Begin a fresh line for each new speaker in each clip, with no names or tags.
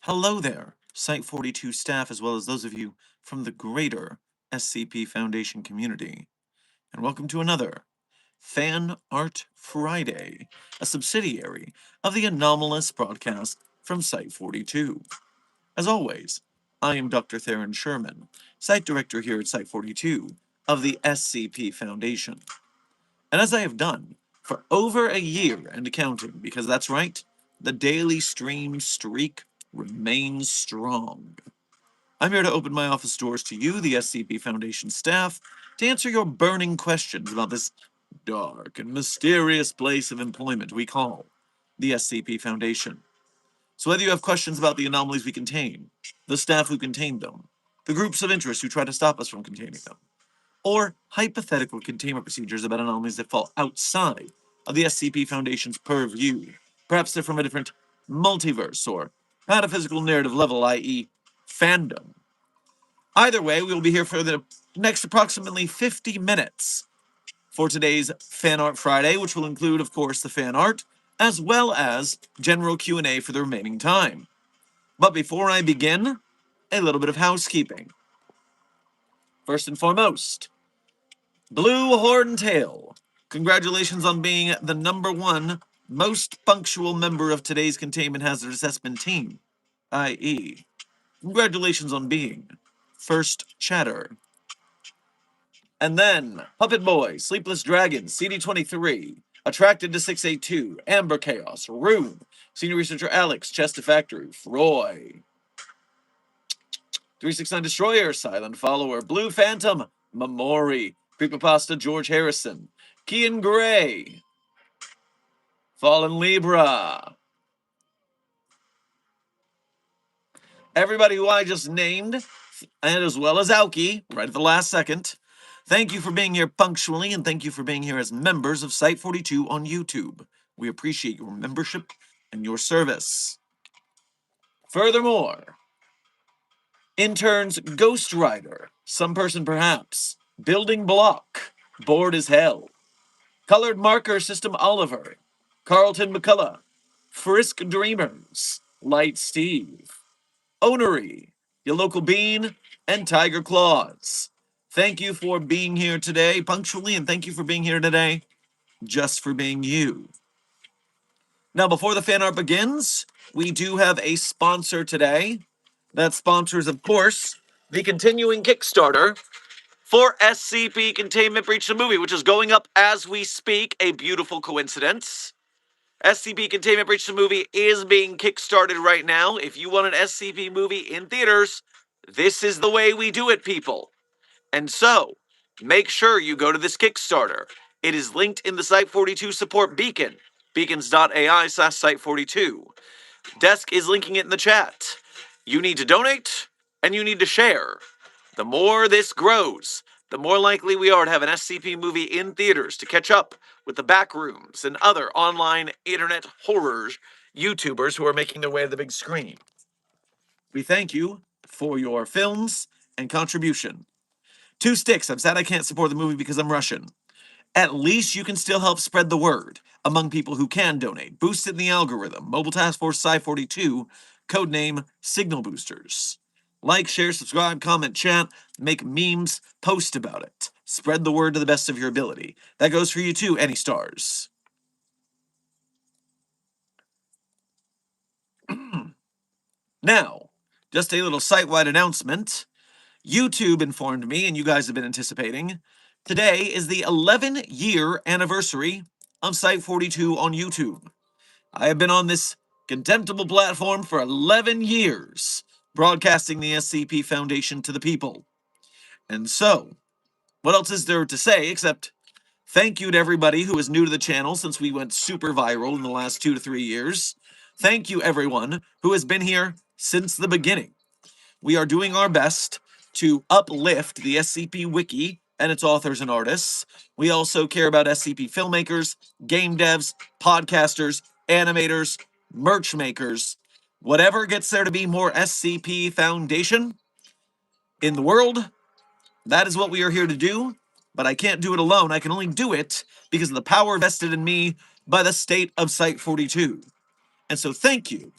Hello there, Site 42 staff, as well as those of you from the greater SCP Foundation community. And welcome to another Fan Art Friday, a subsidiary of the anomalous broadcast from Site 42. As always, I am Dr. Theron Sherman, Site Director here at Site 42 of the SCP Foundation. And as I have done for over a year and counting, because that's right, the daily stream streak remains strong. I'm here to open my office doors to you, the SCP Foundation staff, to answer your burning questions about this dark and mysterious place of employment we call the SCP Foundation. So whether you have questions about the anomalies we contain, the staff who contain them, the groups of interest who try to stop us from containing them, or hypothetical containment procedures about anomalies that fall outside of the SCP Foundation's purview, perhaps they're from a different multiverse or metaphysical narrative level, i.e., fandom. Either way, we will be here for the next approximately 50 minutes for today's Fan Art Friday, which will include, of course, the fan art, as well as general Q&A for the remaining time. But before I begin, a little bit of housekeeping. First and foremost, Blue Horntail, congratulations on being the #1 most punctual member of today's Containment Hazard Assessment team, i.e., congratulations on being first chatter. And then, Puppet Boy, Sleepless Dragon, CD23, Attracted to 682, Amber Chaos, Rune, Senior Researcher Alex, Chester Factory, Roy, 369 Destroyer, Silent Follower, Blue Phantom, Mamori, Creepypasta George Harrison, Kian Gray, Fallen Libra. Everybody who I just named, and as well as Aoki, right at the last second, thank you for being here punctually, and thank you for being here as members of Site 42 on YouTube. We appreciate your membership and your service. Furthermore, interns Ghost Rider, Some Person Perhaps, Building Block, Bored as Hell, Colored Marker System Oliver, Carlton McCullough, Frisk Dreamers, Light Steve, Onery, Your Local Bean, and Tiger Claws. Thank you for being here today punctually, and thank you for being here today just for being you. Now, before the fan art begins, we do have a sponsor today. That sponsor is, of course, the continuing Kickstarter for SCP Containment Breach the Movie, which is going up as we speak. A beautiful coincidence. SCP Containment Breach the Movie is being kickstarted right now. If you want an SCP movie in theaters, this is the way we do it, people. And so, make sure you go to this Kickstarter. It is linked in the Site 42 support beacon, beacons.ai/Site42. Desk is linking it in the chat. You need to donate, and you need to share. The more this grows, the more likely we are to have an SCP movie in theaters to catch up with the Backrooms and other online internet horror YouTubers who are making their way to the big screen. We thank you for your films and contribution. 2 sticks, I'm sad I can't support the movie because I'm Russian. At least you can still help spread the word among people who can donate. Boost it in the algorithm. Mobile Task Force Sci-42, codename Signal Boosters. Like, share, subscribe, comment, chat, make memes, post about it. Spread the word to the best of your ability. That goes for you too, Any Stars. Now, just a little site-wide announcement. YouTube informed me, and you guys have been anticipating, today is the 11-year anniversary of Site 42 on YouTube. I have been on this contemptible platform for 11 years, broadcasting the SCP Foundation to the people. And so, what else is there to say except thank you to everybody who is new to the channel since we went super viral in the last 2 to 3 years. Thank you everyone who has been here since the beginning. We are doing our best to uplift the SCP Wiki and its authors and artists. We also care about SCP filmmakers, game devs, podcasters, animators, merch makers. Whatever gets there to be more SCP Foundation in the world, that is what we are here to do. But I can't do it alone. I can only do it because of the power vested in me by the state of Site 42. And so thank you,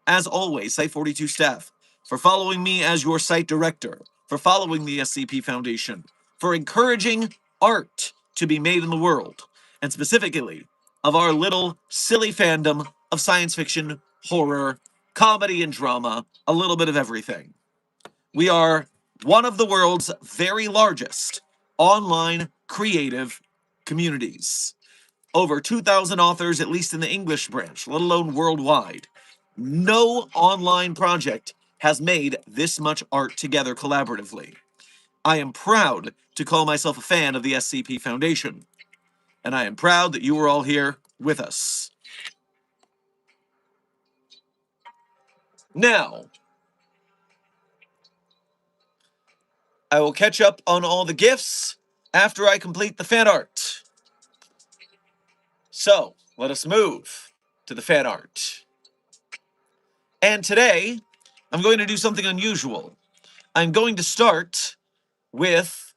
as always, Site 42 staff, for following me as your site director, for following the SCP Foundation, for encouraging art to be made in the world, and specifically of our little silly fandom of science fiction, horror, comedy, and drama, a little bit of everything. We are one of the world's very largest online creative communities. Over 2,000 authors, at least in the English branch, let alone worldwide. No online project has made this much art together collaboratively. I am proud to call myself a fan of the SCP Foundation, and I am proud that you are all here with us. Now, I will catch up on all the gifts after I complete the fan art. So, let us move to the fan art. And today, I'm going to do something unusual. I'm going to start with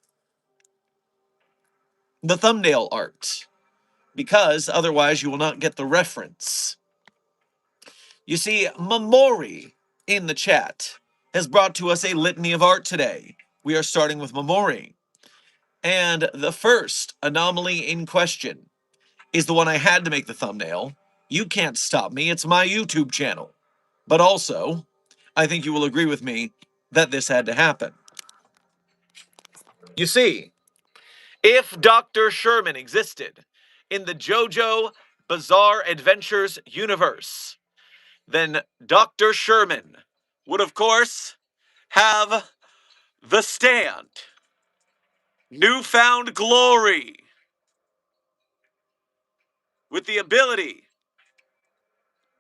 the thumbnail art, because otherwise you will not get the reference. You see, Mamori in the chat has brought to us a litany of art today. We are starting with Mamori. And the first anomaly in question is the one I had to make the thumbnail. You can't stop me, it's my YouTube channel. But also, I think you will agree with me that this had to happen. You see, if Dr. Sherman existed in the JoJo Bizarre Adventures universe, then Dr. Sherman would, of course, have the stand. Newfound glory. With the ability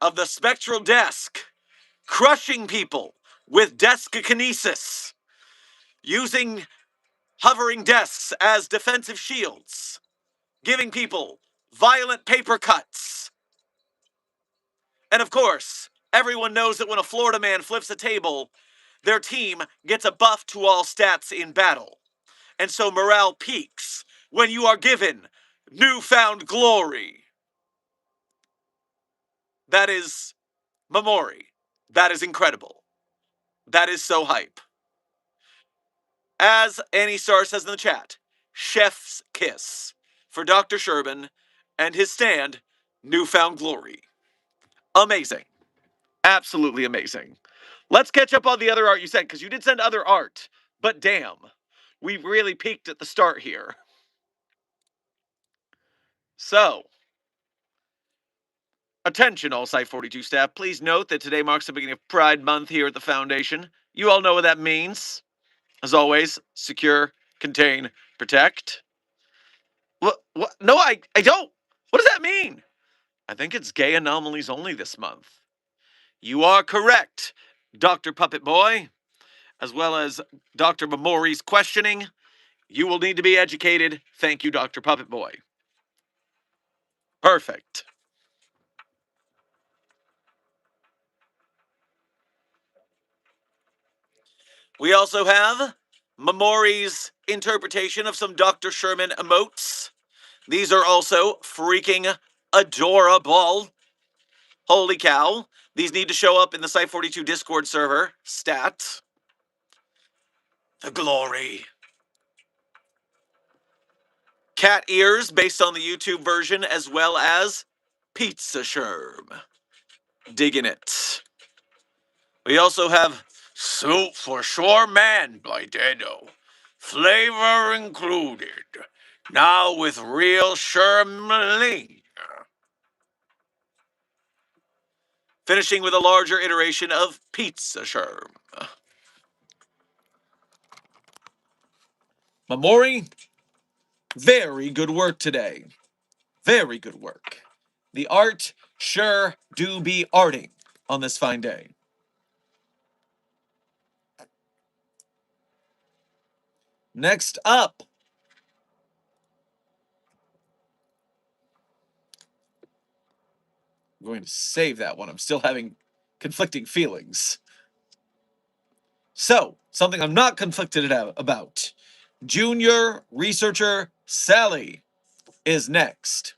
of the spectral desk, crushing people with deskinesis, using hovering desks as defensive shields, giving people violent paper cuts. And of course, everyone knows that when a Florida man flips a table, their team gets a buff to all stats in battle. And so morale peaks when you are given newfound glory. That is Mamori. That is incredible. That is so hype. As Annie Star says in the chat, chef's kiss for Dr. Sherman and his stand, Newfound Glory. Amazing. Absolutely amazing. Let's catch up on the other art you sent, because you did send other art. But damn, we really peaked at the start here. So, attention all Site 42 staff, please note that today marks the beginning of Pride Month here at the Foundation. You all know what that means. As always, secure, contain, protect. What? No, I don't. What does that mean? I think it's gay anomalies only this month. You are correct, Dr. Puppet Boy, as well as Dr. Mamori's questioning. You will need to be educated. Thank you, Dr. Puppet Boy. Perfect. We also have Mamori's interpretation of some Dr. Sherman emotes. These are also freaking adorable. Holy cow. These need to show up in the Site 42 Discord server. Stat. The glory. cat ears based on the YouTube version, as well as pizza sherm. Digging it. We also have Soup for Shore Man by Dano. Flavor included. Now with real shermling. Finishing with a larger iteration of pizza sherm. Mamori, very good work today. Very good work. The art sure do be arting on this fine day. Next up, I'm going to save that one. I'm still having conflicting feelings. So, something I'm not conflicted about. Junior researcher Sally is next.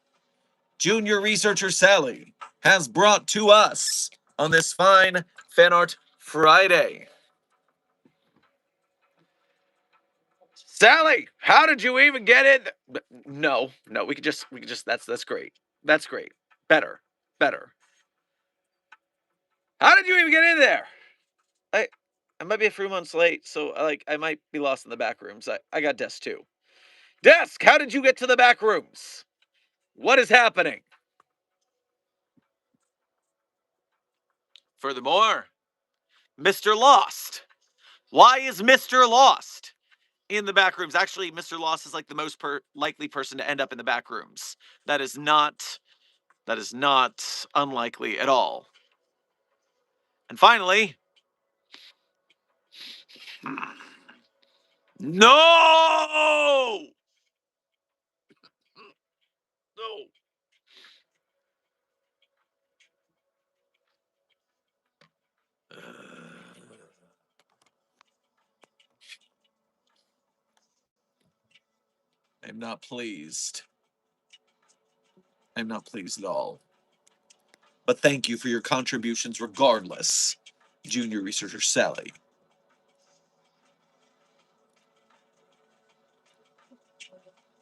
Junior researcher Sally has brought to us on this fine Fan Art Friday. Sally, how did you even get in? No, we could just that's great. That's great. Better. How did you even get in there? I might be a few months late, so I might be lost in the back rooms. I got desk too. Desk, how did you get to the back rooms? What is happening? Furthermore, Mr. Lost. Why is Mr. Lost in the back rooms? Actually, Mr. Lost is like the most likely person to end up in the back rooms. That is not unlikely at all. And finally, no! No. I'm not pleased. I'm not pleased at all. But thank you for your contributions regardless, Junior Researcher Sally.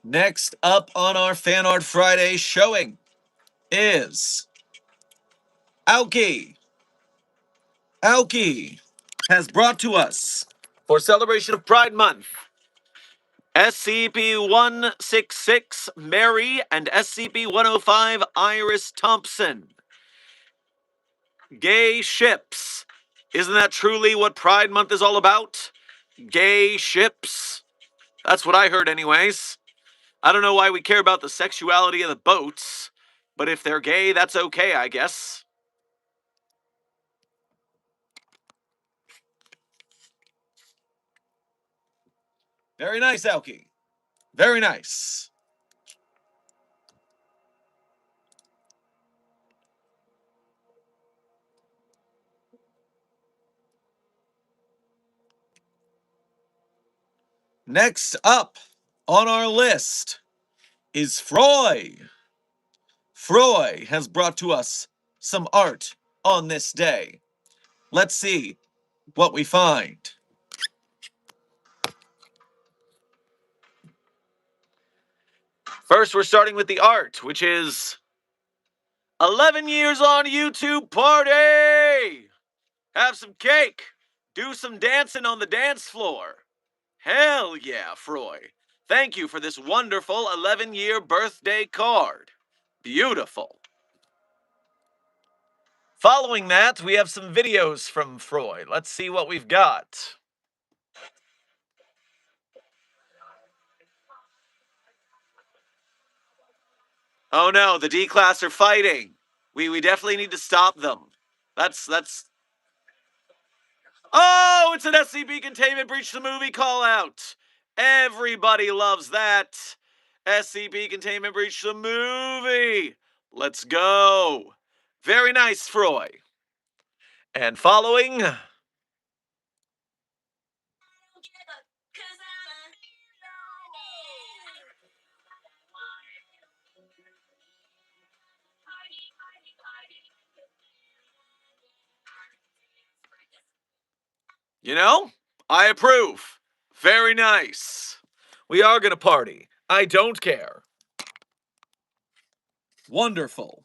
Next up on our Fan Art Friday showing is Aoki. Aoki has brought to us, for celebration of Pride Month, SCP-166 Mary and SCP-105 Iris Thompson. Gay ships. Isn't that truly what Pride Month is all about? Gay ships? That's what I heard anyways. I don't know why we care about the sexuality of the boats, but if they're gay, that's okay, I guess. Very nice, Aoki. Very nice. Next up on our list is Froy. Froy has brought to us some art on this day. Let's see what we find. First, we're starting with the art, which is 11 years on YouTube party! Have some cake! Do some dancing on the dance floor! Hell yeah, Froy. Thank you for this wonderful 11-year birthday card. Beautiful. Following that, we have some videos from Froy. Let's see what we've got. Oh no, the D-Class are fighting. We definitely need to stop them. That's... Oh, it's an SCP Containment Breach the Movie call-out. Everybody loves that. SCP Containment Breach the Movie. Let's go. Very nice, Froy. And following... You know, I approve. Very nice. We are going to party. I don't care. Wonderful.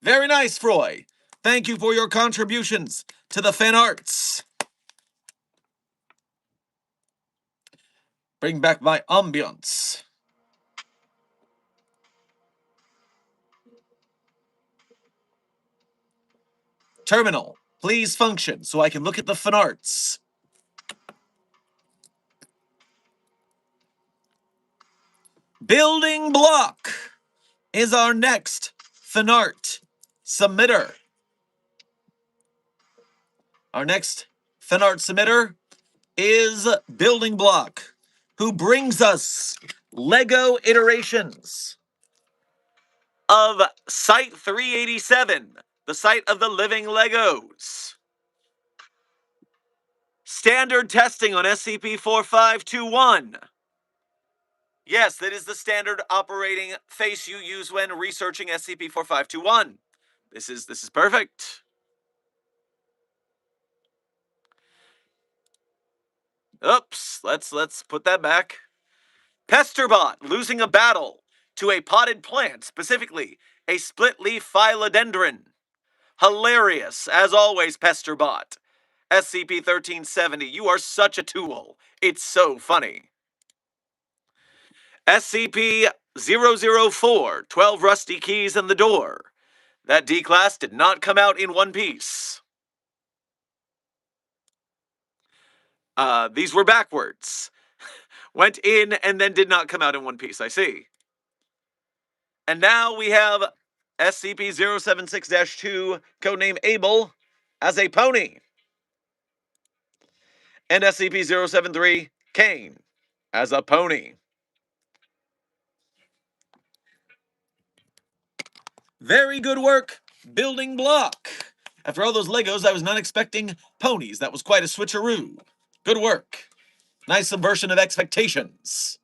Very nice, Froy. Thank you for your contributions to the fan arts. Bring back my ambience. Terminal, please function so I can look at the fan arts. Building block is our next fan art submitter. Our next fan art submitter is Building Block, who brings us Lego iterations of Site 387, the site of the living Legos. Standard testing on SCP-4521. Yes, that is the standard operating face you use when researching SCP-4521. This is perfect. Oops, let's put that back. Pesterbot losing a battle to a potted plant, specifically a split-leaf philodendron. Hilarious, as always, Pesterbot. SCP-1370, you are such a tool. It's so funny. SCP-004, 12 rusty keys in the door. That D-Class did not come out in one piece. These were backwards. Went in and then did not come out in one piece, I see. And now we have SCP-076-2, codename Abel, as a pony. And SCP-073, Kane, as a pony. Very good work, Building Block. After all those Legos, I was not expecting ponies. That was quite a switcheroo. Good work. Nice subversion of expectations.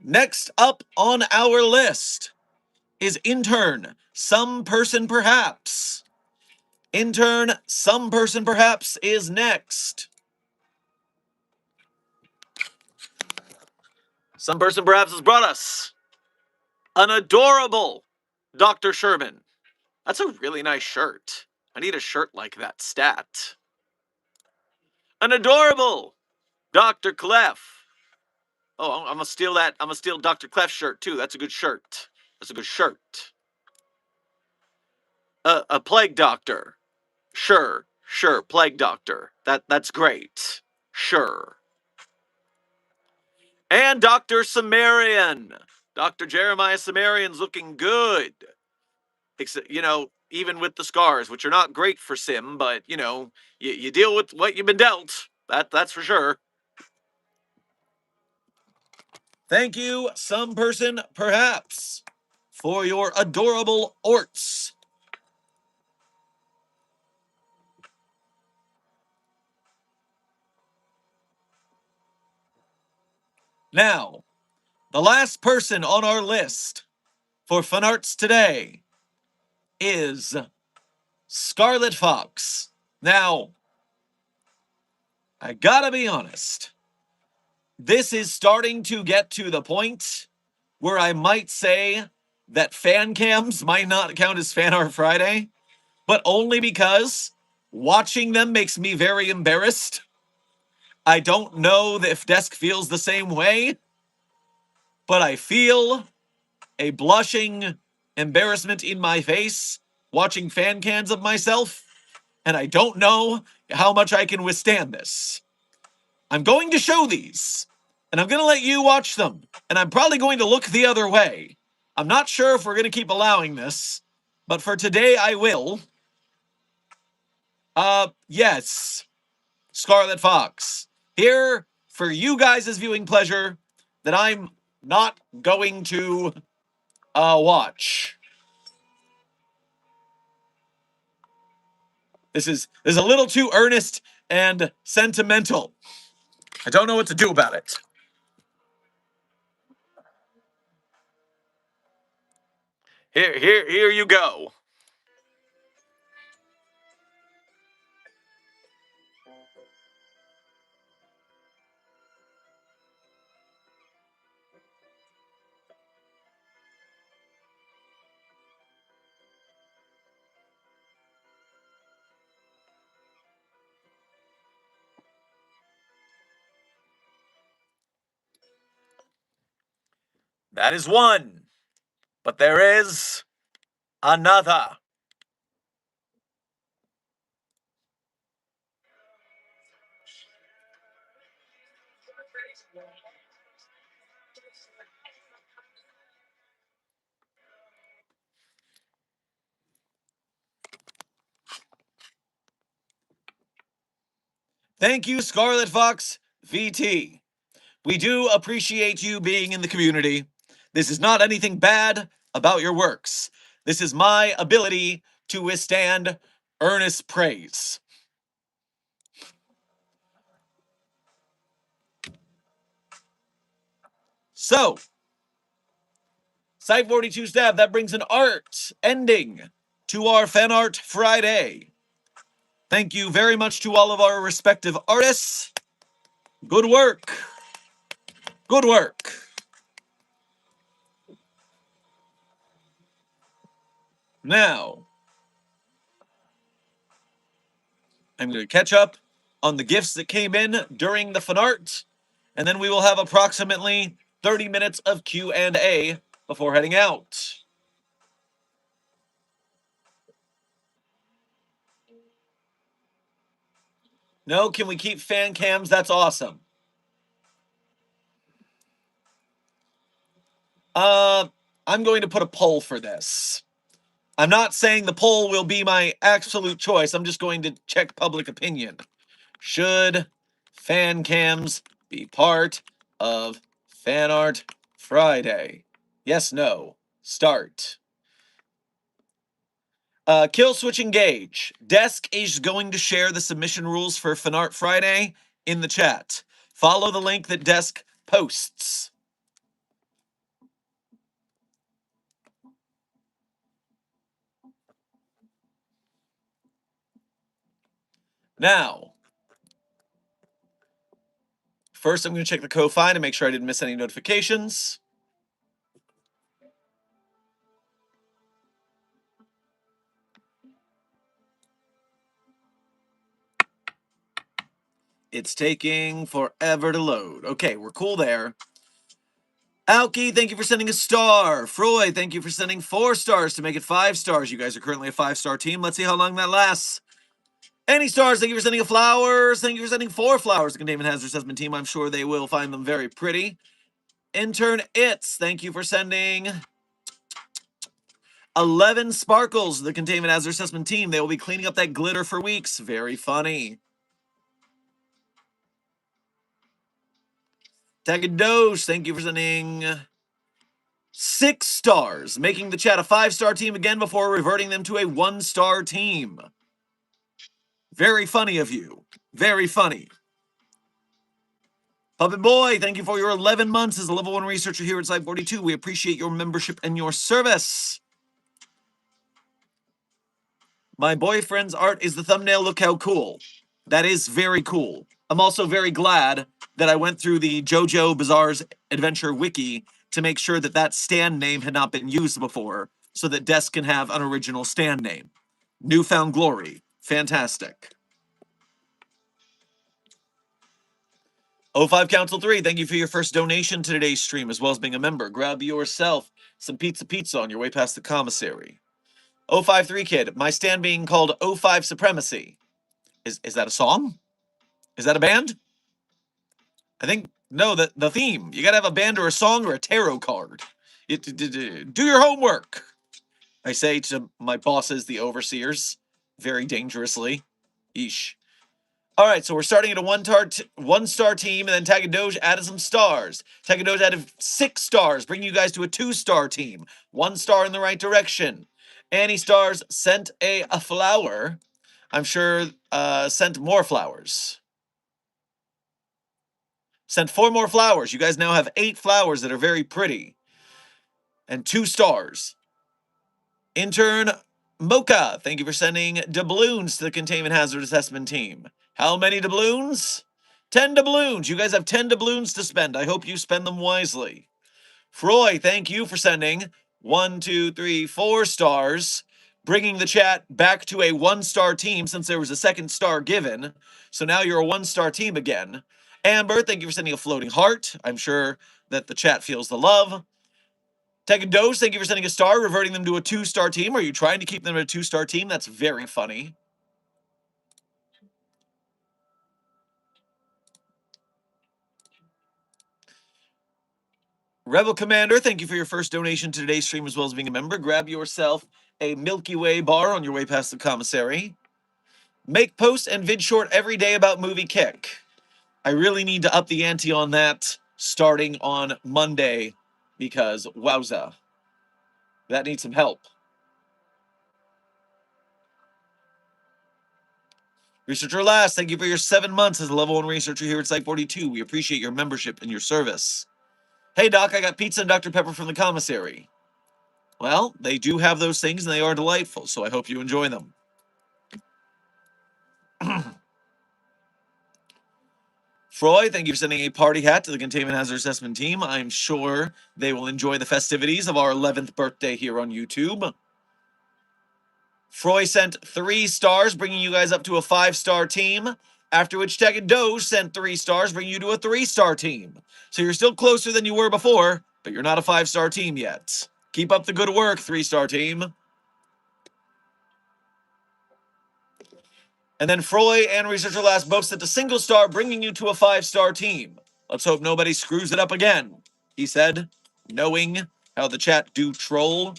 Next up on our list is Intern, Some Person Perhaps. Intern, Some Person Perhaps is next. Some Person Perhaps has brought us an adorable Dr. Sherman. That's a really nice shirt. I need a shirt like that stat. An adorable Dr. Clef. Oh, I'm gonna steal that. I'm gonna steal Dr. Clef's shirt too. That's a good shirt. That's a good shirt. A plague doctor. Sure, plague doctor. That's great. Sure. And Dr. Sumerian. Dr. Jeremiah Sumerian's looking good. Except, even with the scars, which are not great for Sim, but, you deal with what you've been dealt. That's for sure. Thank you, Some Person Perhaps, for your adorable orts. Now, the last person on our list for Fun Arts today is Scarlet Fox. Now, I gotta be honest, this is starting to get to the point where I might say that fan cams might not count as Fan Art Friday, but only because watching them makes me very embarrassed. I don't know if Desk feels the same way, but I feel a blushing embarrassment in my face watching fan cams of myself, and I don't know how much I can withstand this. I'm going to show these, and I'm going to let you watch them, and I'm probably going to look the other way. I'm not sure if we're going to keep allowing this, but for today I will. Yes, Scarlet Fox. Here, for you guys' viewing pleasure, that I'm not going to, watch. This is a little too earnest and sentimental. I don't know what to do about it. Here you go. That is one. But there is another. Thank you, Scarlet Fox VT. We do appreciate you being in the community. This is not anything bad about your works. This is my ability to withstand earnest praise. So, Site 42 staff, that brings an art ending to our Fan Art Friday. Thank you very much to all of our respective artists. Good work. Good work. Now, I'm going to catch up on the gifts that came in during the fan art, and then we will have approximately 30 minutes of Q&A before heading out. No, can we keep fan cams? That's awesome. I'm going to put a poll for this. I'm not saying the poll will be my absolute choice. I'm just going to check public opinion. Should fan cams be part of Fan Art Friday? Yes, no. Start. Kill Switch Engage. Desk is going to share the submission rules for Fan Art Friday in the chat. Follow the link that Desk posts. Now, first I'm going to check the Ko-Fi to make sure I didn't miss any notifications. It's taking forever to load. Okay, we're cool there. Alki, thank you for sending a star. Freud, thank you for sending 4 stars to make it 5 stars. You guys are currently a 5-star team. Let's see how long that lasts. Any stars, thank you for sending a flowers. Thank you for sending 4 flowers to Containment Hazard Assessment Team. I'm sure they will find them very pretty. Intern It's, thank you for sending 11 sparkles to the Containment Hazard Assessment Team. They will be cleaning up that glitter for weeks. Very funny. Tagadosh, thank you for sending 6 stars, making the chat a 5-star team again before reverting them to a 1-star team. Very funny of you. Very funny. Puppet Boy, thank you for your 11 months as a level 1 researcher here at Site 42. We appreciate your membership and your service. My boyfriend's art is the thumbnail. Look how cool. That is very cool. I'm also very glad that I went through the JoJo Bizarre's Adventure Wiki to make sure that that stand name had not been used before, so that Desk can have an original stand name. Newfound glory. Fantastic. 05 Council 3, thank you for your first donation to today's stream, as well as being a member. Grab yourself some pizza on your way past the commissary. 053 Kid, my stand being called 05 Supremacy. Is that a song? Is that a band? I think, no, the theme. You gotta have a band or a song or a tarot card. Do your homework, I say to my bosses, the overseers, very dangerously. Eesh. All right, so we're starting at a 1-star team, and then Tagadoge added some stars. Tagadoge added 6 stars, bringing you guys to a 2-star team. 1 star in the right direction. Annie Stars sent a flower. I'm sure sent more flowers. Sent 4 more flowers. You guys now have 8 flowers that are very pretty. And 2 stars. Intern Mocha, thank you for sending doubloons to the Containment Hazard Assessment Team. How many doubloons? 10 doubloons. You guys have 10 doubloons to spend. I hope you spend them wisely. Froy, thank you for sending 1, 2, 3, 4 stars, bringing the chat back to a 1-star team since there was a 2nd star given. So now you're a 1-star team again. Amber, thank you for sending a floating heart. I'm sure that the chat feels the love. Tech and Dose, thank you for sending a star, reverting them to a 2-star team. Are you trying to keep them a 2-star team? That's very funny. Rebel Commander, thank you for your first donation to today's stream as well as being a member. Grab yourself a Milky Way bar on your way past the commissary. Make posts and vid short every day about Movie Kick. I really need to up the ante on that starting on Monday because, wowza, that needs some help. Researcher Last, thank you for your 7 months as a level 1 researcher here at Site 42. We appreciate your membership and your service. Hey, Doc, I got pizza and Dr. Pepper from the commissary. Well, they do have those things, and they are delightful, so I hope you enjoy them. Froy, thank you for sending a party hat to the Containment Hazard Assessment team. I'm sure they will enjoy the festivities of our 11th birthday here on YouTube. Froy sent 3 stars, bringing you guys up to a 5-star team, after which Tech and Doge sent 3 stars, bringing you to a 3-star team. So you're still closer than you were before, but you're not a 5-star team yet. Keep up the good work, 3-star team. And then Froy and Researcher Last both sent a single star, bringing you to a 5-star team. Let's hope nobody screws it up again, he said, knowing how the chat do troll.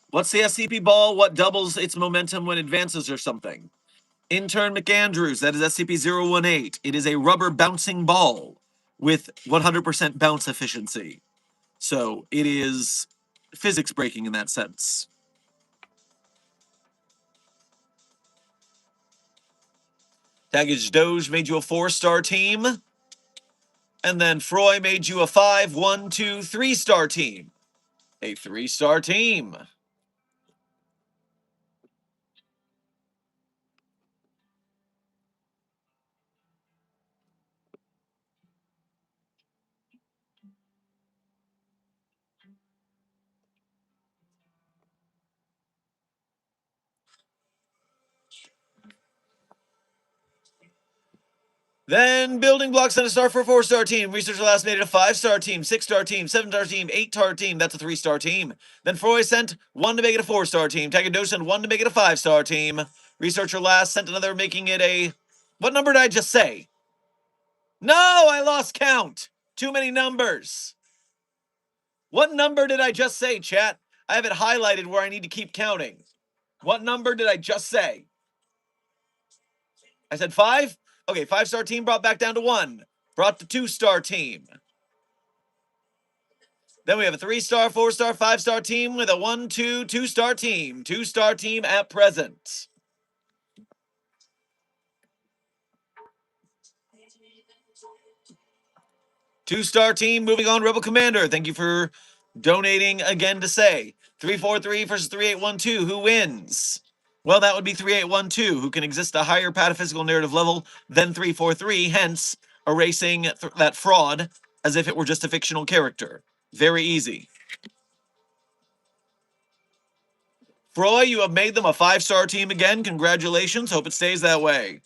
What's the SCP ball? What doubles its momentum when advances or something? Intern McAndrews, that is SCP-018. It is a rubber bouncing ball with 100% bounce efficiency. So it is physics breaking in that sense. Taggage Doge made you a 4-star team. And then Froy made you a 5, 1, 2, 3-star team. A 3-star team. Then Building Blocks sent a star for a 4-star team. Researcher Last made it a 5-star team, 6-star team, 7-star team, 8-star team. That's a 3-star team. Then Froy sent 1 to make it a 4-star team. Tagado sent 1 to make it a 5-star team. Researcher Last sent another, making it a... What number did I just say? No, I lost count. Too many numbers. What number did I just say, chat? I have it highlighted where I need to keep counting. What number did I just say? I said 5? Okay, 5-star team brought back down to 1. Brought the 2-star team. Then we have a 3-star, 4-star, 5-star team with a 1, 2, 2-star team. 2-star team at present. Two-star team moving on. Rebel Commander, thank you for donating again to say 343 versus 3812. Who wins? Well, that would be 3812, who can exist at a higher pataphysical narrative level than 343, hence erasing that fraud as if it were just a fictional character. Very easy. Froy, you have made them a 5-star team again. Congratulations. Hope it stays that way.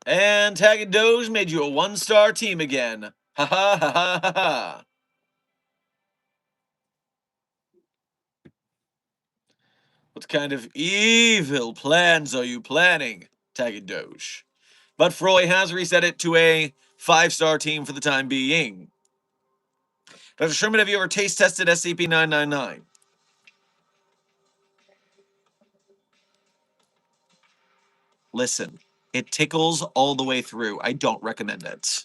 And Tag and Doge made you a 1-star team again. Ha ha ha ha ha ha. What kind of evil plans are you planning, Tag and Doge? But Froy has reset it to a 5-star team for the time being. Dr. Sherman, have you ever taste tested SCP-999? Listen, it tickles all the way through. I don't recommend it.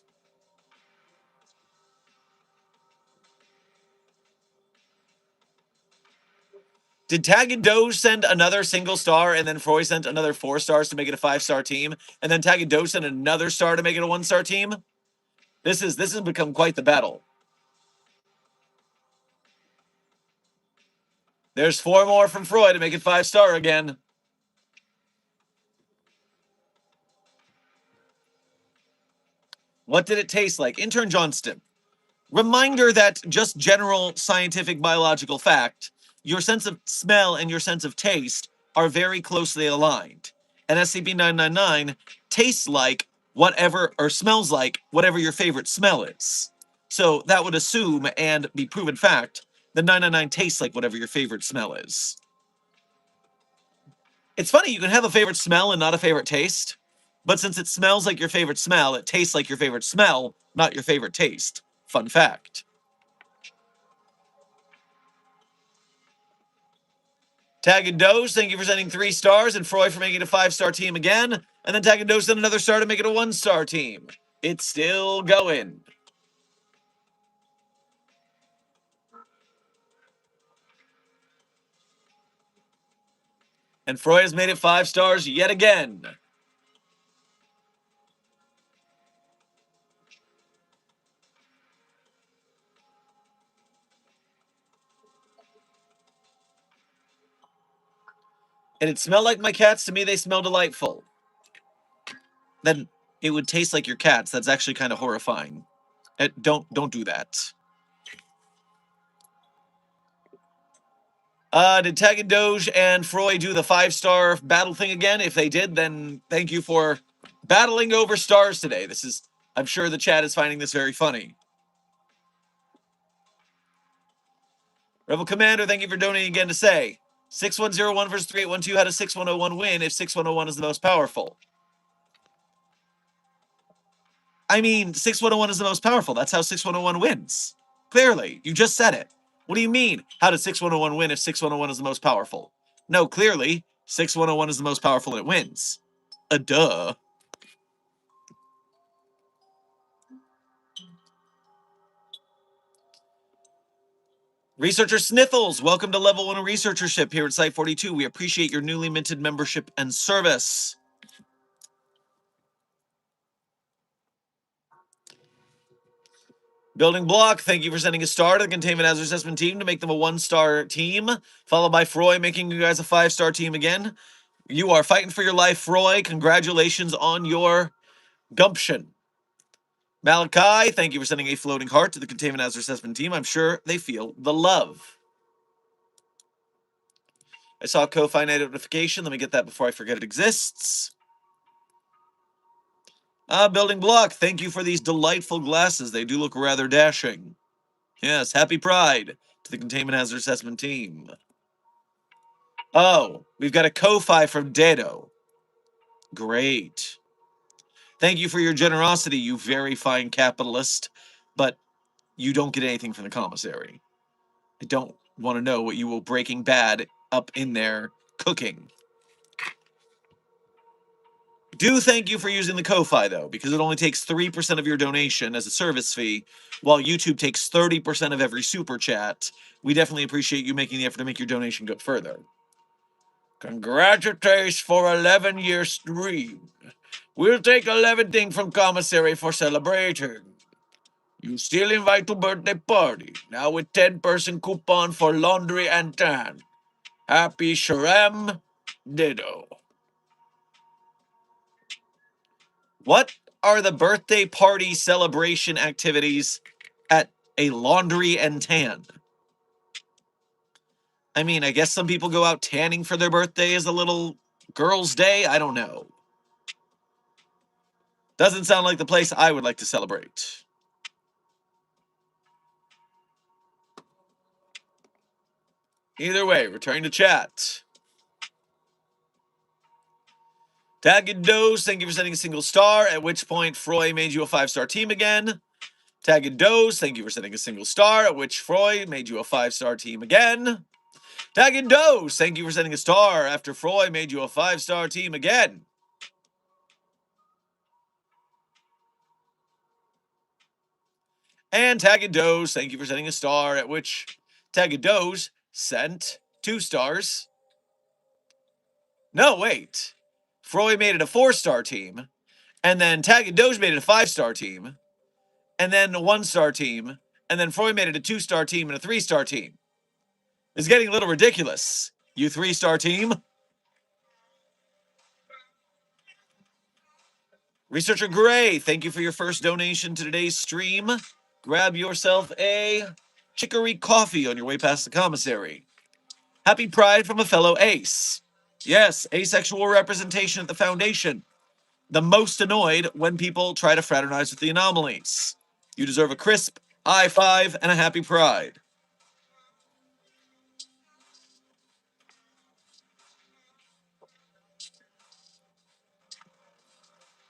Did Tag and Doge send another single star, and then Froy sent another 4 stars to make it a 5-star team, and then Tag and Doge sent another star to make it a 1-star team? This has become quite the battle. There's 4 more from Freud to make it 5-star again. What did it taste like? Intern Johnston. Reminder that just general scientific biological fact, your sense of smell and your sense of taste are very closely aligned. And SCP-999 tastes like whatever, or smells like whatever your favorite smell is. So that would assume and be proven fact that 999 tastes like whatever your favorite smell is. It's funny, you can have a favorite smell and not a favorite taste, but since it smells like your favorite smell, it tastes like your favorite smell, not your favorite taste. Fun fact. Tag and Dose, thank you for sending 3 stars, and Freud for making it a 5-star team again. And then Tag and Dose sent another star to make it a 1-star team. It's still going. And Freud has made it 5 stars yet again. And it smelled like my cats. To me, they smell delightful. Then it would taste like your cats. That's actually kind of horrifying. Don't do that. Did Tag and Doge and Freud do the 5-star battle thing again? If they did, then thank you for battling over stars today. I'm sure the chat is finding this very funny. Rebel Commander, thank you for donating again to say 6101 versus 3812. How does 6101 win if 6101 is the most powerful? I mean, 6101 is the most powerful. That's how 6101 wins. Clearly, you just said it. What do you mean? How does 6101 win if 6101 is the most powerful? No, clearly, 6101 is the most powerful and it wins. Duh. Researcher Sniffles, welcome to Level 1 of Researchership here at Site 42. We appreciate your newly minted membership and service. Building Block, thank you for sending a star to the Containment Hazard Assessment team to make them a 1-star team, followed by Froy making you guys a 5-star team again. You are fighting for your life, Froy. Congratulations on your gumption. Malachi, thank you for sending a floating heart to the Containment Hazard Assessment team. I'm sure they feel the love. I saw a Ko-Fi notification. Let me get that before I forget it exists. Building Block, thank you for these delightful glasses. They do look rather dashing. Yes, happy Pride to the Containment Hazard Assessment team. Oh, we've got a Ko-Fi from Dado. Great. Thank you for your generosity, you very fine capitalist. But you don't get anything from the commissary. I don't want to know what you will Breaking Bad up in there cooking. Do thank you for using the Ko-Fi, though, because it only takes 3% of your donation as a service fee, while YouTube takes 30% of every super chat. We definitely appreciate you making the effort to make your donation go further. Congratulations for 11-year stream. We'll take 11 thing from commissary for celebrating. You still invite to birthday party, now with 10% coupon for laundry and tan. Happy Shrem Ditto. What are the birthday party celebration activities at a laundry and tan? I mean, I guess some people go out tanning for their birthday as a little girl's day. I don't know. Doesn't sound like the place I would like to celebrate. Either way, returning to chat. Tag and Dose, thank you for sending a single star, at which point Froy made you a 5-star team again. Tag and Dose, thank you for sending a single star, at which Froy made you a 5-star team again. Tag and Dose, thank you for sending a star after Froy made you a 5-star team again. And Tag and Dose, thank you for sending a star, at which Tag and Dose sent 2 stars. No, wait. Froy made it a 4-star team, and then Tag and Dose made it a 5-star team, and then a 1-star team, and then Froy made it a 2-star team and a 3-star team. It's getting a little ridiculous. You 3-star team. Researcher Gray, thank you for your first donation to today's stream. Grab yourself a chicory coffee on your way past the commissary. Happy Pride from a fellow ace. Yes, asexual representation at the Foundation. The most annoyed when people try to fraternize with the anomalies. You deserve a crisp high five and a happy Pride.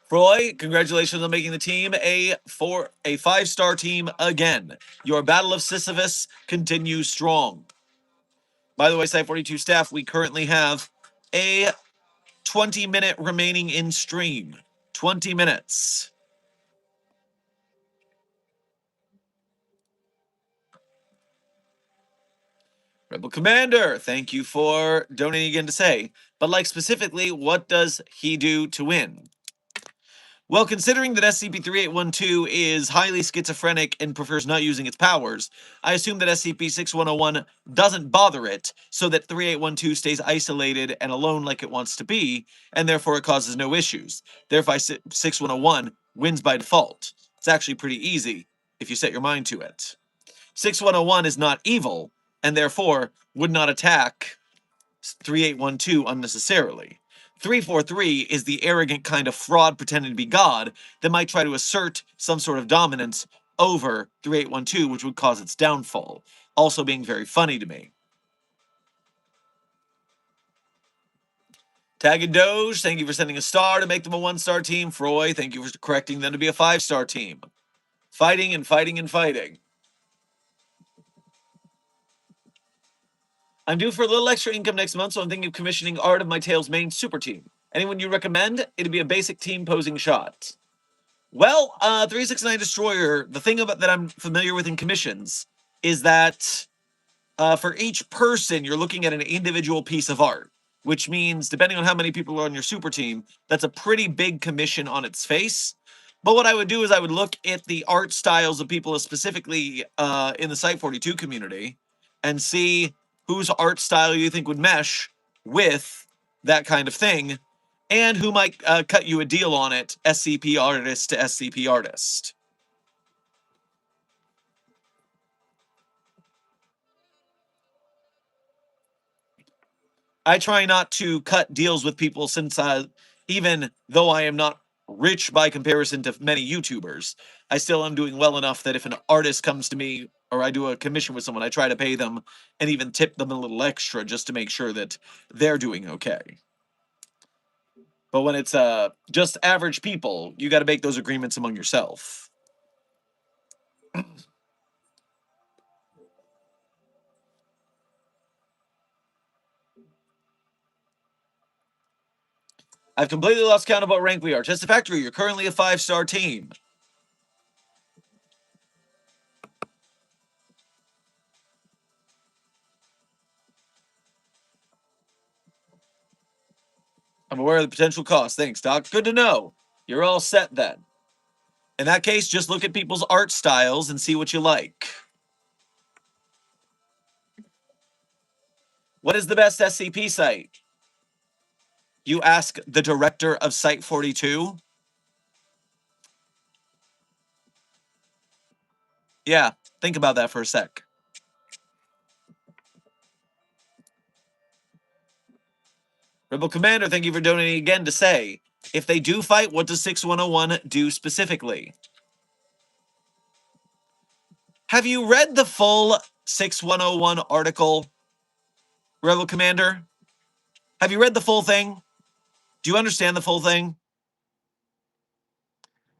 Froy, congratulations on making the team a 5-star team again. Your Battle of Sisyphus continues strong. By the way, Site 42 staff, we currently have a 20-minute remaining in stream. 20 minutes. Rebel Commander, thank you for donating again to say. But like specifically, what does he do to win? Well, considering that SCP-3812 is highly schizophrenic and prefers not using its powers, I assume that SCP-6101 doesn't bother it, so that 3812 stays isolated and alone like it wants to be, and therefore it causes no issues. Therefore, 6101 wins by default. It's actually pretty easy if you set your mind to it. 6101 is not evil, and therefore would not attack 3812 unnecessarily. 343 is the arrogant kind of fraud pretending to be God that might try to assert some sort of dominance over 3812, which would cause its downfall. Also being very funny to me. Tag and Doge, thank you for sending a star to make them a 1-star team. Froy, thank you for correcting them to be a 5-star team. Fighting and fighting and fighting. I'm due for a little extra income next month, so I'm thinking of commissioning Art of My Tale's main super team. Anyone you recommend? It'd be a basic team posing shot. Well, 369 Destroyer, the thing about that I'm familiar with in commissions is that for each person, you're looking at an individual piece of art, which means, depending on how many people are on your super team, that's a pretty big commission on its face. But what I would do is I would look at the art styles of people, specifically in the Site 42 community, and see whose art style you think would mesh with that kind of thing, and who might cut you a deal on it, SCP artist to SCP artist. I try not to cut deals with people since even though I am not rich by comparison to many YouTubers, I still am doing well enough that if an artist comes to me or I do a commission with someone, I try to pay them and even tip them a little extra just to make sure that they're doing okay. But when it's just average people, you got to make those agreements among yourself. I've completely lost count of what rank we are. Just the factory, you're currently a 5-star team. I'm aware of the potential cost. Thanks, Doc. Good to know. You're all set then. In that case, just look at people's art styles and see what you like. What is the best SCP site? You ask the director of Site 42? Yeah, think about that for a sec. Rebel Commander, thank you for donating again to say, if they do fight, what does 6101 do specifically? Have you read the full 6101 article, Rebel Commander? Have you read the full thing? Do you understand the full thing?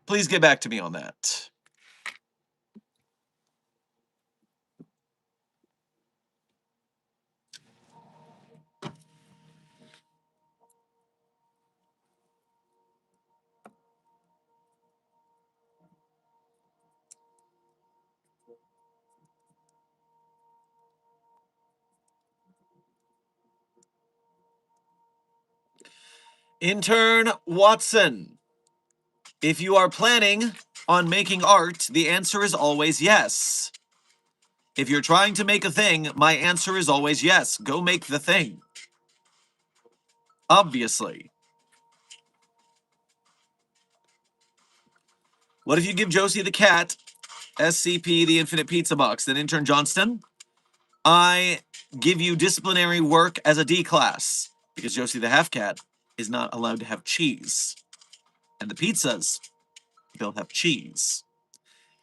Please get back to me on that. Intern Watson, if you are planning on making art, the answer is always yes. If you're trying to make a thing, my answer is always yes. Go make the thing. Obviously. What if you give Josie the cat, SCP, the Infinite Pizza Box, then intern Johnston? I give you disciplinary work as a D class, because Josie the half cat is not allowed to have cheese. And the pizzas, they'll have cheese.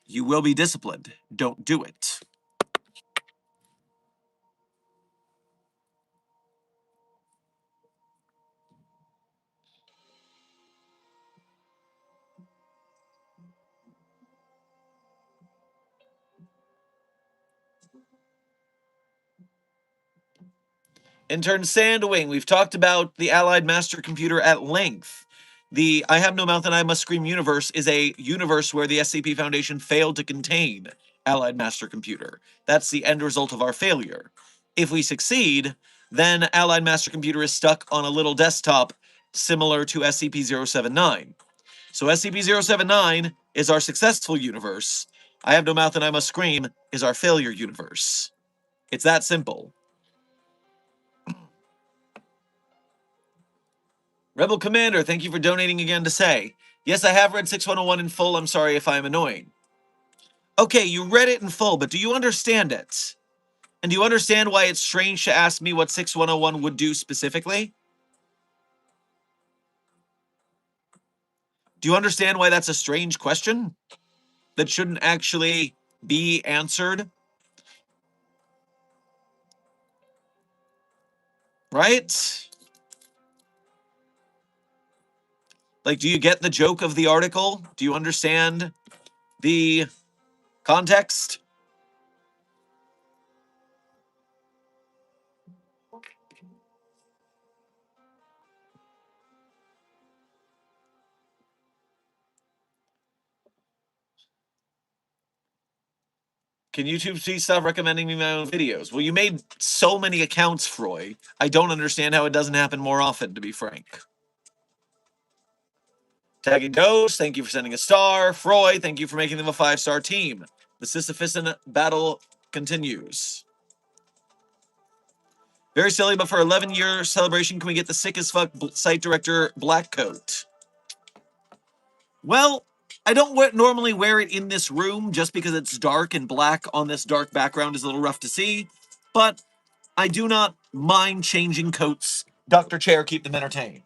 You will be disciplined. Don't do it. Intern Sandwing, we've talked about the Allied Master Computer at length. The I Have No Mouth and I Must Scream universe is a universe where the SCP Foundation failed to contain Allied Master Computer. That's the end result of our failure. If we succeed, then Allied Master Computer is stuck on a little desktop similar to SCP-079. So SCP-079 is our successful universe. I Have No Mouth and I Must Scream is our failure universe. It's that simple. Rebel Commander, thank you for donating again to say, yes, I have read 6101 in full. I'm sorry if I'm annoying. Okay, you read it in full, but do you understand it? And do you understand why it's strange to ask me what 6101 would do specifically? Do you understand why that's a strange question? That shouldn't actually be answered? Right? Like, do you get the joke of the article? Do you understand the context? Can YouTube please stop recommending me my own videos? Well, you made so many accounts, Froy. I don't understand how it doesn't happen more often, to be frank. Tagging Dose, thank you for sending a star. Froy, thank you for making them a 5-star team. The Sisyphusan battle continues. Very silly, but for 11-year celebration, can we get the sick as fuck site director black coat? Well, I don't normally wear it in this room just because it's dark and black on this dark background is a little rough to see, but I do not mind changing coats. Dr. Chair, keep them entertained.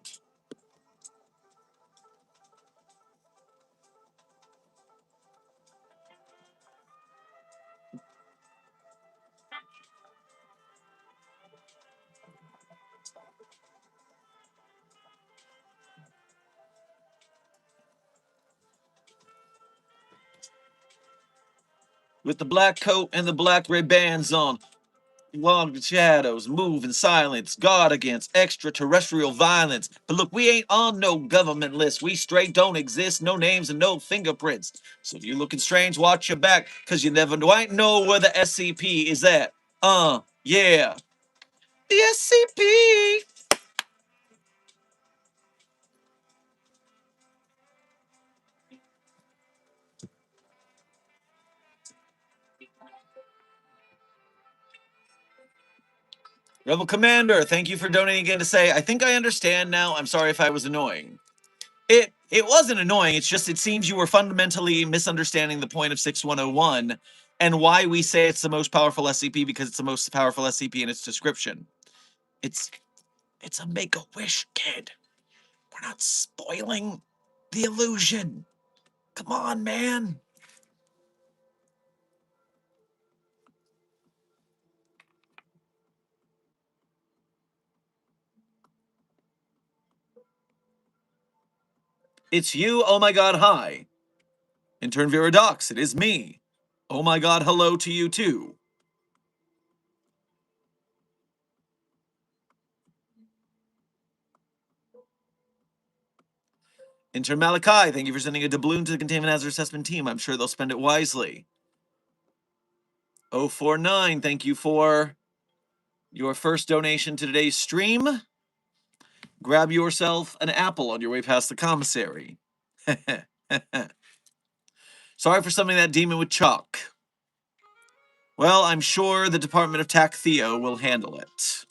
With the black coat and the black red bands on, long the shadows move in silence, guard against extraterrestrial violence. But look, we ain't on no government list. We straight don't exist, no names and no fingerprints. So if you looking strange, watch your back, cause you never quite know where the SCP is at. Yeah. The SCP. Rebel Commander, thank you for donating again to say, I think I understand now. I'm sorry if I was annoying. It wasn't annoying. It's just it seems you were fundamentally misunderstanding the point of 6101 and why we say it's the most powerful SCP, because it's the most powerful SCP in its description. It's a make-a-wish, kid. We're not spoiling the illusion. Come on, man. It's you, oh my god, hi. Intern Viradox, it is me. Oh my god, hello to you too. Intern Malachi, thank you for sending a doubloon to the Containment Hazard Assessment team. I'm sure they'll spend it wisely. 049, thank you for your first donation to today's stream. Grab yourself an apple on your way past the commissary. Sorry for summoning that demon with chalk. Well, I'm sure the Department of Tac Theo will handle it.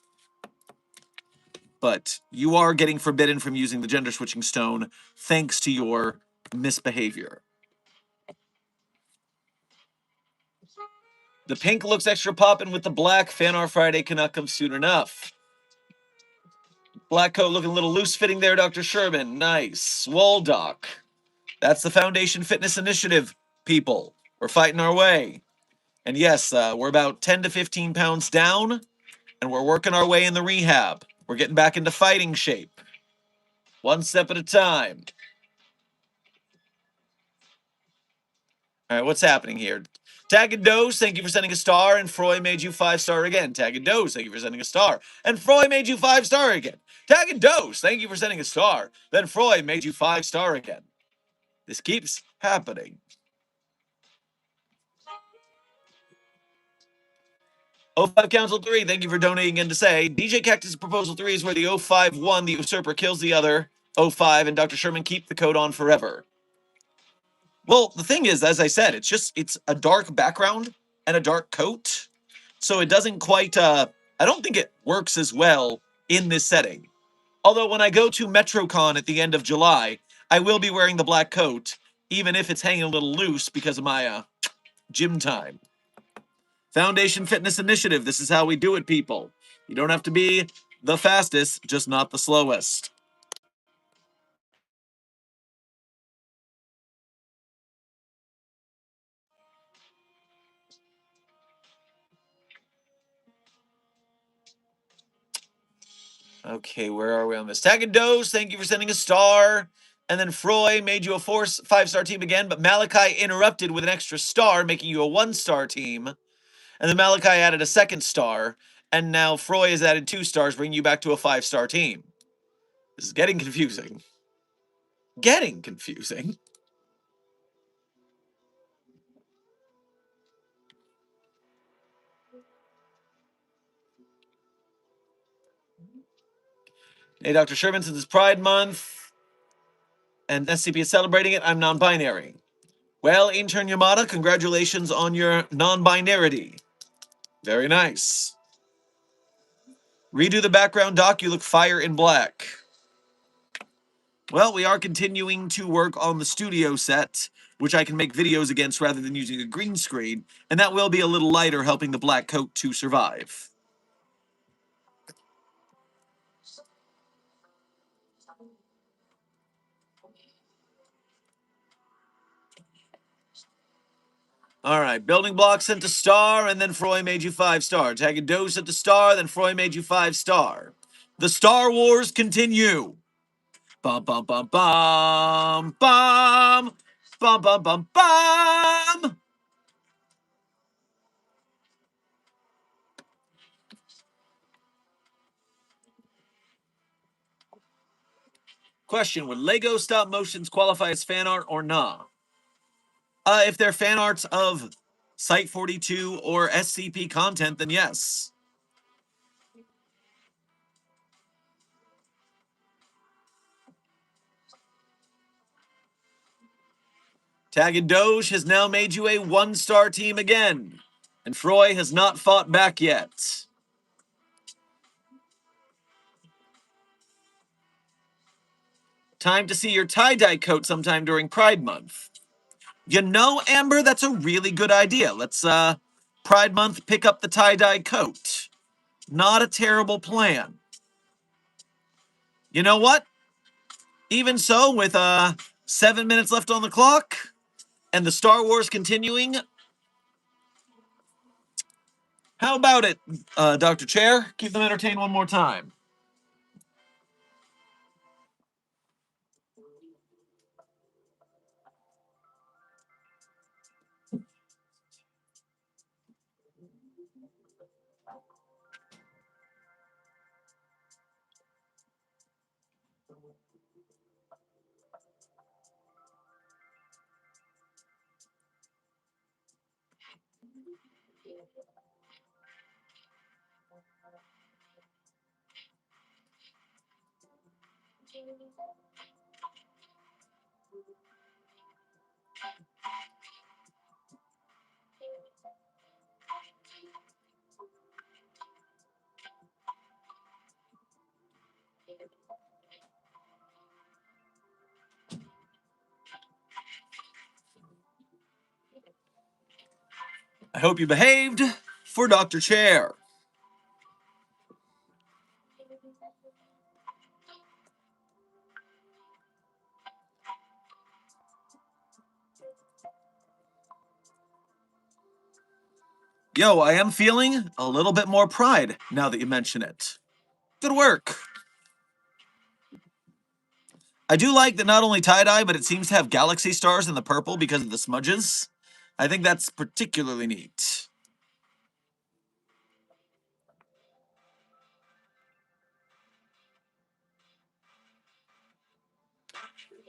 But you are getting forbidden from using the gender switching stone thanks to your misbehavior. The pink looks extra poppin' with the black. Fanart Friday cannot come soon enough. Black coat looking a little loose fitting there, Dr. Sherman. Nice. Swole Doc. That's the Foundation Fitness Initiative, people. We're fighting our way. And yes, we're about 10 to 15 pounds down, and we're working our way in the rehab. We're getting back into fighting shape. One step at a time. All right, what's happening here? Tag and Dose, thank you for sending a star, and Froy made you 5-star again. Tag and Dose, thank you for sending a star, and Froy made you 5-star again. Tag and Dose, thank you for sending a star, then Froy made you 5-star again. This keeps happening. O5 Council 3, thank you for donating in to say, DJ Cactus Proposal 3 is where the O5 won, the usurper kills the other O5, and Dr. Sherman keep the code on forever. Well, the thing is, as I said, it's a dark background and a dark coat. So it doesn't quite, I don't think it works as well in this setting. Although when I go to MetroCon at the end of July, I will be wearing the black coat, even if it's hanging a little loose because of my gym time. Foundation Fitness Initiative, this is how we do it, people. You don't have to be the fastest, just not the slowest. Okay, where are we on this? Tag and Dose, thank you for sending a star. And then Froy made you a 5-star team again, but Malachi interrupted with an extra star, making you a 1-star team. And then Malachi added a 2nd star, and now Froy has added 2 stars, bringing you back to a 5-star team. This is getting confusing. Getting confusing. Hey, Dr. Sherman, since it's Pride Month, and SCP is celebrating it, I'm non-binary. Well, Intern Yamada, congratulations on your non-binarity. Very nice. Redo the background, Doc. You look fire in black. Well, we are continuing to work on the studio set, which I can make videos against rather than using a green screen, and that will be a little lighter, helping the black coat to survive. All right, building blocks sent to star, and then Froy made you 5-star. Tag and Dose sent to star, then Froy made you 5-star. The Star Wars continue. Bum bum bum bum bum bum bum bum bum. Question: would Lego stop motions qualify as fan art or nah? If they're fan arts of Site 42 or SCP content, then yes. Tag and Doge has now made you a 1-star team again, and Froy has not fought back yet. Time to see your tie-dye coat sometime during Pride Month. You know, Amber, that's a really good idea. Let's, Pride Month, pick up the tie-dye coat. Not a terrible plan. You know what? Even so, with, 7 minutes left on the clock, and the Star Wars continuing, how about it, Dr. Chair? Keep them entertained one more time. hope you behaved for Dr. Chair. Yo, I am feeling a little bit more pride now that you mention it. Good work. I do like that not only tie-dye, but it seems to have galaxy stars in the purple because of the smudges. I think that's particularly neat.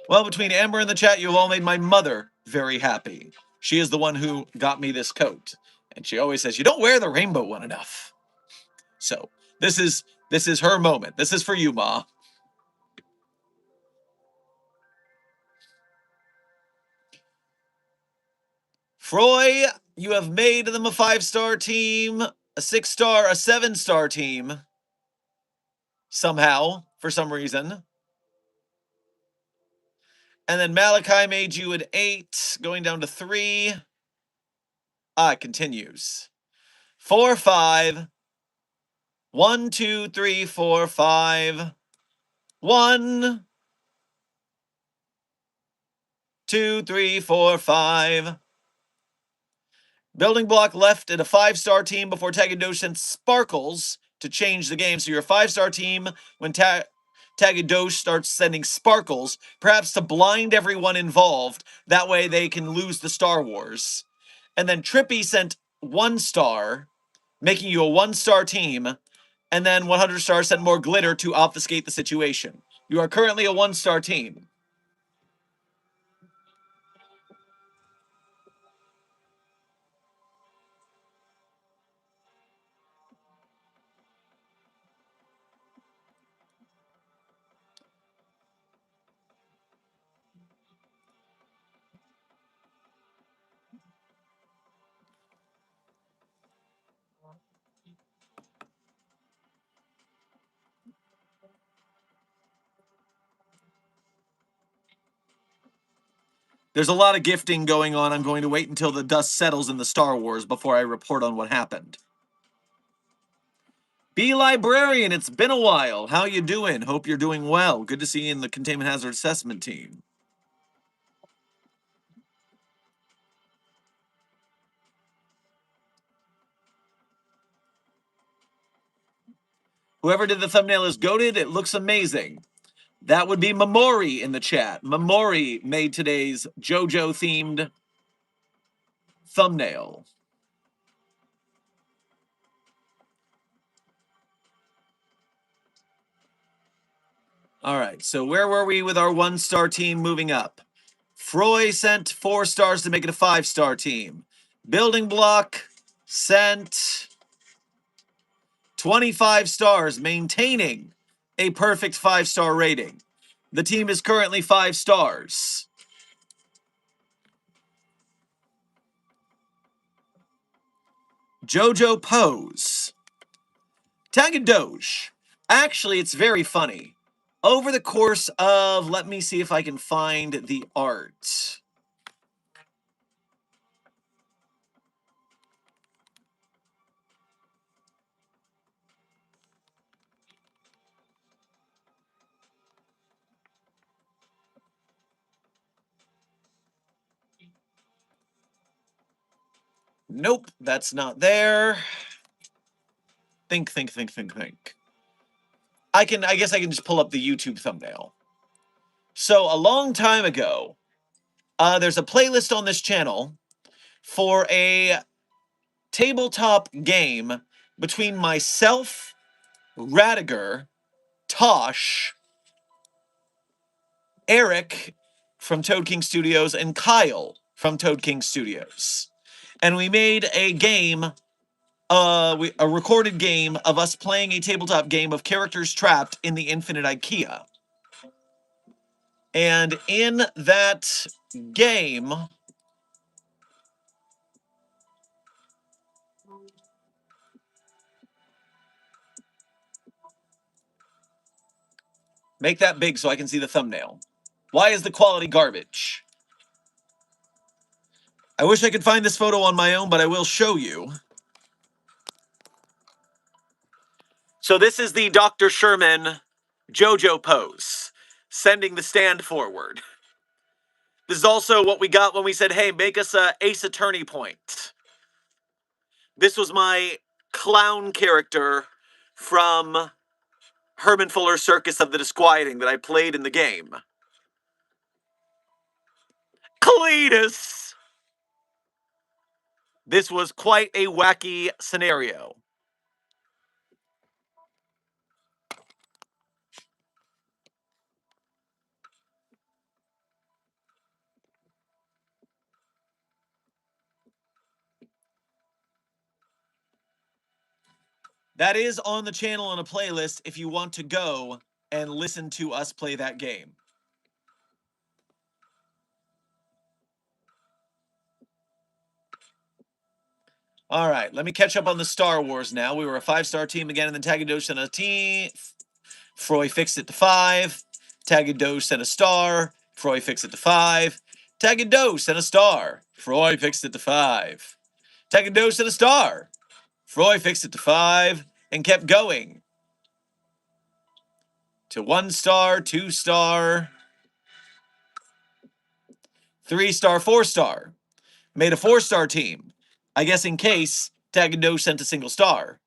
Well, between Amber and the chat, you have all made my mother very happy. She is the one who got me this coat. And she always says, you don't wear the rainbow one enough. So, this is her moment. This is for you, Ma. Froy, you have made them a 5-star team, a 6-star, a 7-star team. Somehow, for some reason. And then Malachi made you an 8, going down to 3. It continues. 4, 5. 1, 2, 3, 4, 5. 1, 2, 3, 4, 5. Building block left at a 5-star team before Tagadosh sent Sparkles to change the game. So you're a 5-star team when Tagadosh starts sending Sparkles, perhaps to blind everyone involved. That way they can lose the Star Wars. And then Trippy sent 1 star, making you a 1-star team. And then 100 stars sent more glitter to obfuscate the situation. You are currently a 1-star team. There's a lot of gifting going on. I'm going to wait until the dust settles in the Star Wars before I report on what happened. Be Librarian, it's been a while. How you doing? Hope you're doing well. Good to see you in the Containment Hazard Assessment team. Whoever did the thumbnail is goated. It looks amazing. That would be Mamori in the chat. Mamori made today's JoJo-themed thumbnail. All right, so where were we with our 1-star team moving up? Froy sent 4 stars to make it a 5-star team. Building Block sent 25 stars, maintaining a perfect 5-star rating. The team is currently 5 stars. Jojo Pose. Tagadosh. Actually, it's very funny. Over the course of, let me see if I can find the art. Nope, that's not there. Think. I guess I can just pull up the YouTube thumbnail. So a long time ago, there's a playlist on this channel for a tabletop game between myself, Radiger, Tosh, Eric from Toad King Studios, and Kyle from Toad King Studios. And we made a game, a recorded game of us playing a tabletop game of characters trapped in the Infinite IKEA. And in that game, make that big so I can see the thumbnail. Why is the quality garbage? I wish I could find this photo on my own, but I will show you. So this is the Dr. Sherman JoJo pose, sending the stand forward. This is also what we got when we said, hey, make us a Ace Attorney point. This was my clown character from Herman Fuller's Circus of the Disquieting that I played in the game. Cletus! This was quite a wacky scenario. That is on the channel on a playlist if you want to go and listen to us play that game. All right, let me catch up on the Star Wars now. We were a 5-star team again, and then Tagadosh and a team. Froy fixed it to 5. Tagadosh sent a star. Froy fixed it to 5. Tagadosh sent a star. Froy fixed it to 5. Tagadosh sent a star. Froy fixed it to 5 and kept going. To 1 star, 2 star, 3 star, 4 star. Made a 4-star team. I guess in case Tagadosh sent a single star.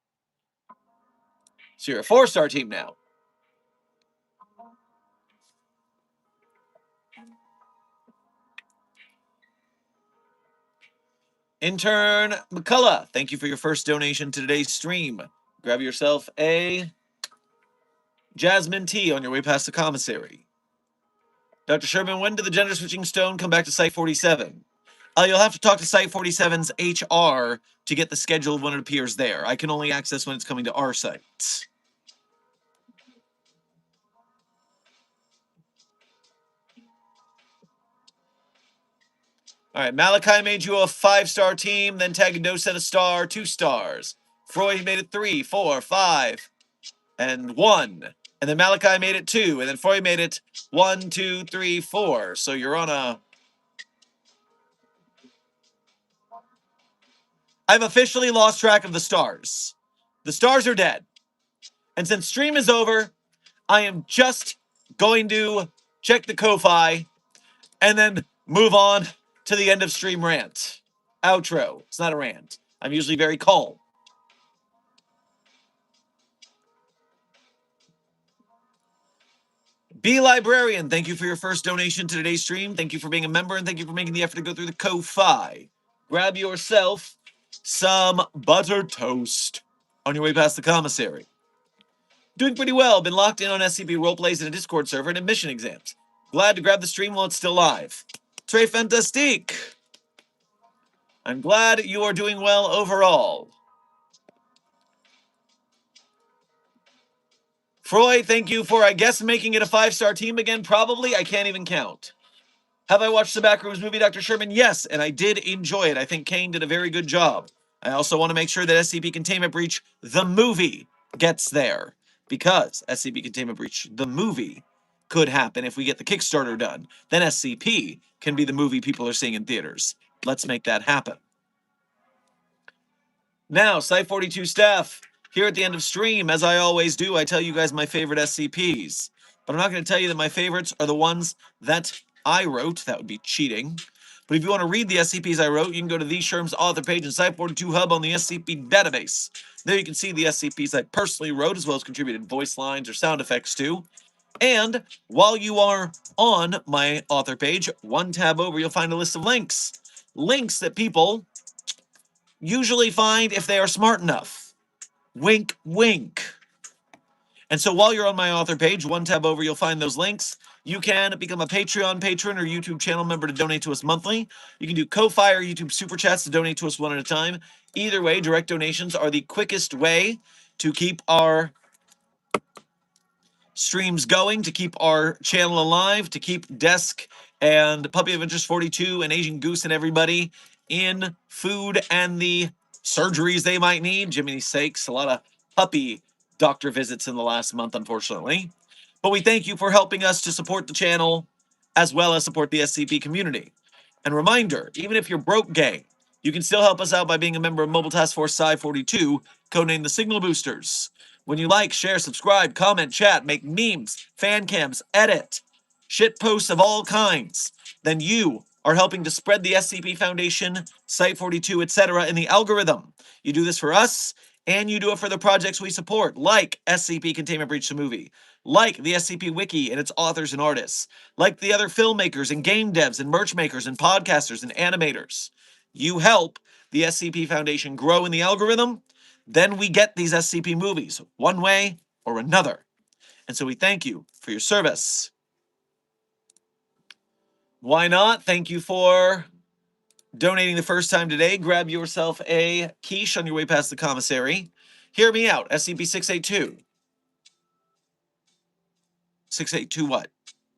So you're a 4-star team now. Intern McCullough, thank you for your first donation to today's stream. Grab yourself a Jasmine tea on your way past the commissary. Dr. Sherman, when did the gender switching stone come back to Site 47? You'll have to talk to Site 47's HR to get the schedule of when it appears there. I can only access when it's coming to our site. All right, Malachi made you a 5-star team, then Tagado sent a star, 2 stars. Freud made it 3, 4, 5, and 1. And then Malachi made it 2, and then Freud made it 1, 2, 3, 4. So you're on a... I've officially lost track of the stars. The stars are dead. And since stream is over, I am just going to check the Ko-Fi and then move on to the end of stream rant. Outro. It's not a rant. I'm usually very calm. Be Librarian, thank you for your first donation to today's stream. Thank you for being a member, and thank you for making the effort to go through the Ko-Fi. Grab yourself some buttered toast on your way past the commissary. Doing pretty well. Been locked in on SCP roleplays in a Discord server and admission exams. Glad to grab the stream while it's still live. Très fantastique. I'm glad you are doing well overall. Freud, thank you for, I guess, making it a 5-star team again. Probably. I can't even count. Have I watched the Backrooms movie, Dr. Sherman? Yes, and I did enjoy it. I think Kane did a very good job. I also want to make sure that SCP Containment Breach, the movie, gets there. Because SCP Containment Breach, the movie, could happen if we get the Kickstarter done. Then SCP can be the movie people are seeing in theaters. Let's make that happen. Now, Site 42 staff, here at the end of stream, as I always do, I tell you guys my favorite SCPs. But I'm not going to tell you that my favorites are the ones that I wrote. That would be cheating. But if you want to read the SCPs I wrote, you can go to the Sherm's author page in Site 42 Hub on the SCP database. There you can see the SCPs I personally wrote, as well as contributed voice lines or sound effects to. And while you are on my author page, one tab over, you'll find a list of links. Links that people usually find if they are smart enough. Wink, wink. And so while you're on my author page, one tab over, you'll find those links. You can become a Patreon patron or YouTube channel member to donate to us monthly. You can do Ko-Fi or YouTube Super Chats to donate to us one at a time. Either way, direct donations are the quickest way to keep our streams going, to keep our channel alive, to keep Desk and Puppy of Interest 42 and Asian Goose and everybody in food and the surgeries they might need. Jiminy's sakes, a lot of puppy doctor visits in the last month, unfortunately. But we thank you for helping us to support the channel as well as support the SCP community. And reminder, even if you're broke gay, you can still help us out by being a member of Mobile Task Force Psi-42, codenamed the Signal Boosters. When you like, share, subscribe, comment, chat, make memes, fan cams, edit, shit posts of all kinds, then you are helping to spread the SCP Foundation, Site42, etc. in the algorithm. You do this for us, and you do it for the projects we support, like SCP Containment Breach the Movie, like the SCP Wiki and its authors and artists, like the other filmmakers and game devs and merch makers and podcasters and animators. You help the SCP Foundation grow in the algorithm, then we get these SCP movies, one way or another. And so we thank you for your service. Why not? Thank you for donating the first time today. Grab yourself a quiche on your way past the commissary. Hear me out, SCP-682. 682 what?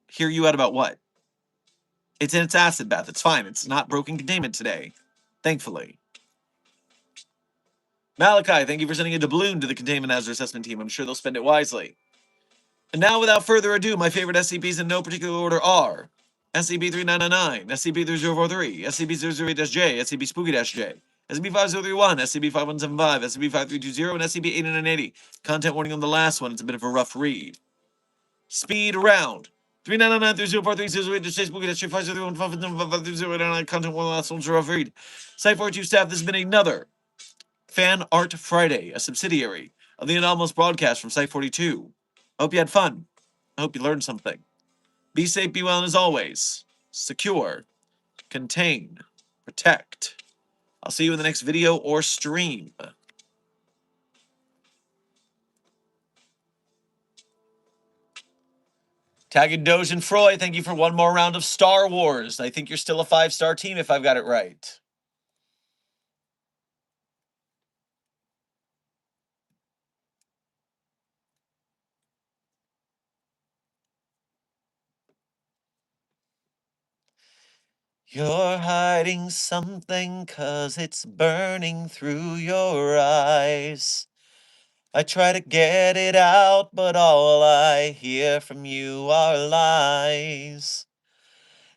Hear you out about what? It's in its acid bath. It's fine. It's not broken containment today. Thankfully. Malachi, thank you for sending a doubloon to the Containment Hazard Assessment Team. I'm sure they'll spend it wisely. And now, without further ado, my favorite SCPs in no particular order are SCP-3999, SCP-3043, SCP-008-J, SCP-Spooky-J, SCP-5031, SCP-5175, SCP-5320, and SCP-8980. Content warning on the last one. It's a bit of a rough read. Speed round. 3999-3043-008-J, Spooky-J, 5031, 5030, content warning on the last one. It's a rough read. Site-42 staff, this has been another Fan Art Friday, a subsidiary of the Anomalous broadcast from Site-42. I hope you had fun. I hope you learned something. Be safe, be well, and as always, secure, contain, protect. I'll see you in the next video or stream. Tagged Doge and Froy, thank you for one more round of Star Wars. I think you're still a 5-star team if I've got it right. You're hiding something 'cause it's burning through your eyes. I try to get it out, but all I hear from you are lies.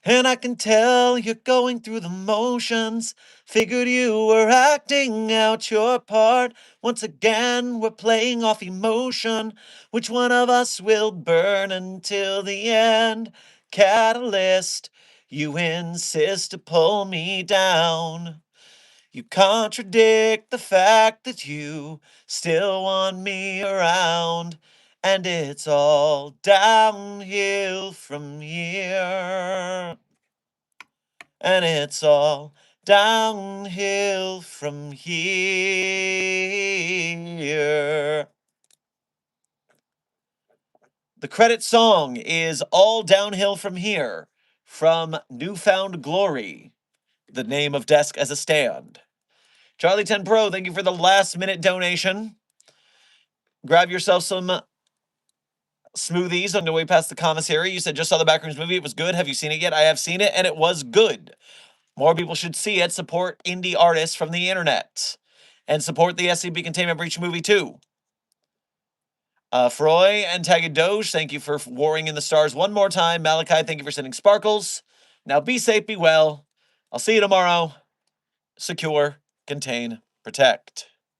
And I can tell you're going through the motions. Figured you were acting out your part. Once again, we're playing off emotion. Which one of us will burn until the end? Catalyst, you insist to pull me down. You contradict the fact that you still want me around. And it's all downhill from here. And it's all downhill from here. The credit song is All Downhill From Here from Newfound Glory, the name of Desk as a Stand. Charlie 10 Pro, thank you for the last minute donation. Grab yourself some smoothies on your way past the commissary. You said just saw the Backrooms movie. It was good. Have you seen it yet? I have seen it, and it was good. More people should see it. Support indie artists from the internet. And support the SCP Containment Breach movie, too. Froy and Tagged Doge, thank you for warring in the stars one more time. Malachi, thank you for sending sparkles. Now be safe, be well. I'll see you tomorrow. Secure, contain, protect.